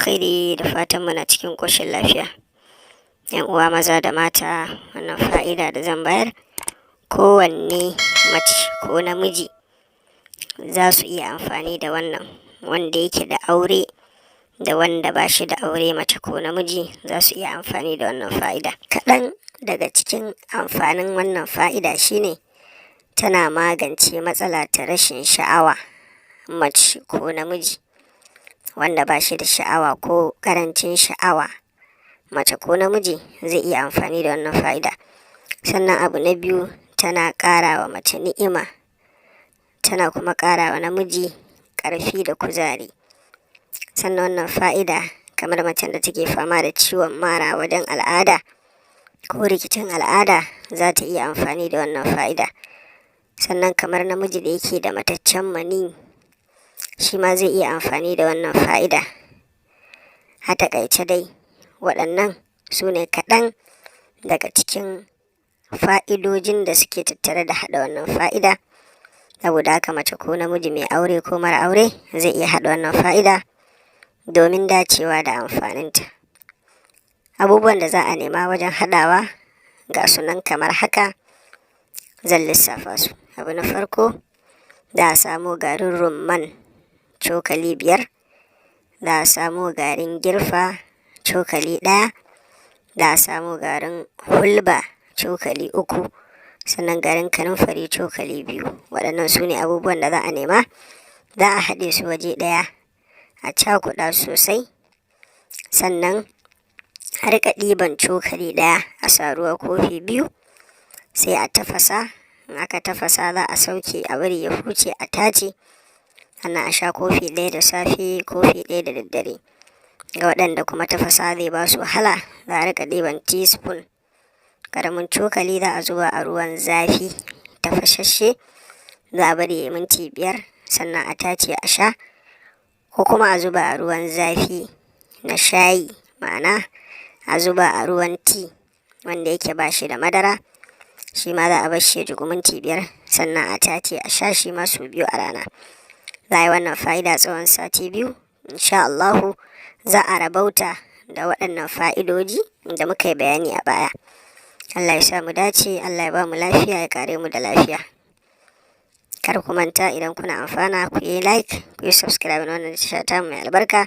alkhairi da fatan muna cikin ƙoshin lafiya. Yan uwa maza da mata, wannan fa'ida da zan bayar kowanne mace ko namiji za su iya amfani da wannan, wanda yake da aure da wanda ba shi da aure, mace ko namiji za su iya amfani da wannan fa'ida. Kaɗan daga cikin amfanin wannan fa'ida shine tana magance matsala ta rashin sha'awa, mace ko namiji wanda ba shi da sha'awa ko ƙarancin sha'awa, mace ko namiji zai iya amfani da wannan fa'ida. Sannan abu na biyu, tana ƙara wa mace ni'ima, tana kuma ƙara wa namiji ƙarfi da kuzari. Sannan wannan fa'ida kamar macen da take fama da ciwon mara wajen al'ada ko rikicin al'ada za ta iya amfani da wannan fa'ida. Sannan kamar namiji da yake da mataccen mani, shi ma zai iya amfani da wannan fa'ida. A taƙaice dai, waɗannan su ne kaɗan daga cikin fa'idojin da suke tattare da haɗa wannan fa'ida. Saboda haka mace ko namiji mai aure ko mara aure zai iya haɗa wannan fa'ida domin dacewa da amfaninta. Abubuwan da za a nema wajen haɗawa ga sunan kamar haka, zan lissafa su. Abu na farko, za a samo garin rumman cokali 5, za a samo garin girfa cokali 1, za a samo garin hulba cokali 3, sannan garin kanumfari cokali 2. Waɗannan su ne abubuwan da za a nema. Za a haɗe su waje ɗaya, a cakuɗa sosai, sannan a riƙa ɗiban cokali 1 a sa ruwa kofi 2, sai a tafasa. In aka tafasa za a sauke a bari ya huce, a tace, sannan a sha kofi 1 da safe, kofi 1 da daddare. Ga waɗanda kuma tafasa zai ba su wahala, za a riƙa ɗiban teaspoon, ƙaramin cokali za a zuba a ruwan zafi tafashashe, za a bari ya minti 5, sannan a tace a sha, ko kuma a zuba a ruwan zafi na shayi, ma'ana a zuba a ruwan tea wanda yake ba shi da madara, shi ma za a bar shi ya jigu minti 5, sannan a tace a sha shi ma sau 2 a rana. Za a yi wannan fa'ida tsawon sati 2. Insha Allahu za a rabauta da waɗannan fa'idoji da muka yi bayani a baya. Allah ya sa mu dace, Allah ya ba mu lafiya, ya kare mu da lafiya. Kar ku manta, idan kuna amfana ku yi like, ku yi subscribe na wannan tasha ta mai albarka,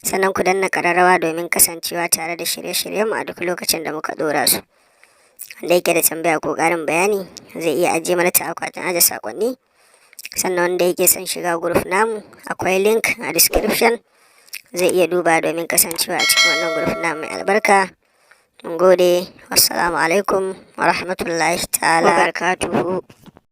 sannan ku danna ƙararrawa domin kasancewa tare da shirye-shiryenmu a duk lokacin da muka ɗora su. Wanda yake da tambaya ko ƙarin bayani zai iya ajiye mana ta akwatin aje saƙonni. Sannan wanda yake son shiga group namu, akwai link a description, zai iya duba domin kasancewa a cikin wannan group namu mai albarka. Mun gode, wassalamu alaikum wa rahmatullahi ta'ala wa barakatuhu.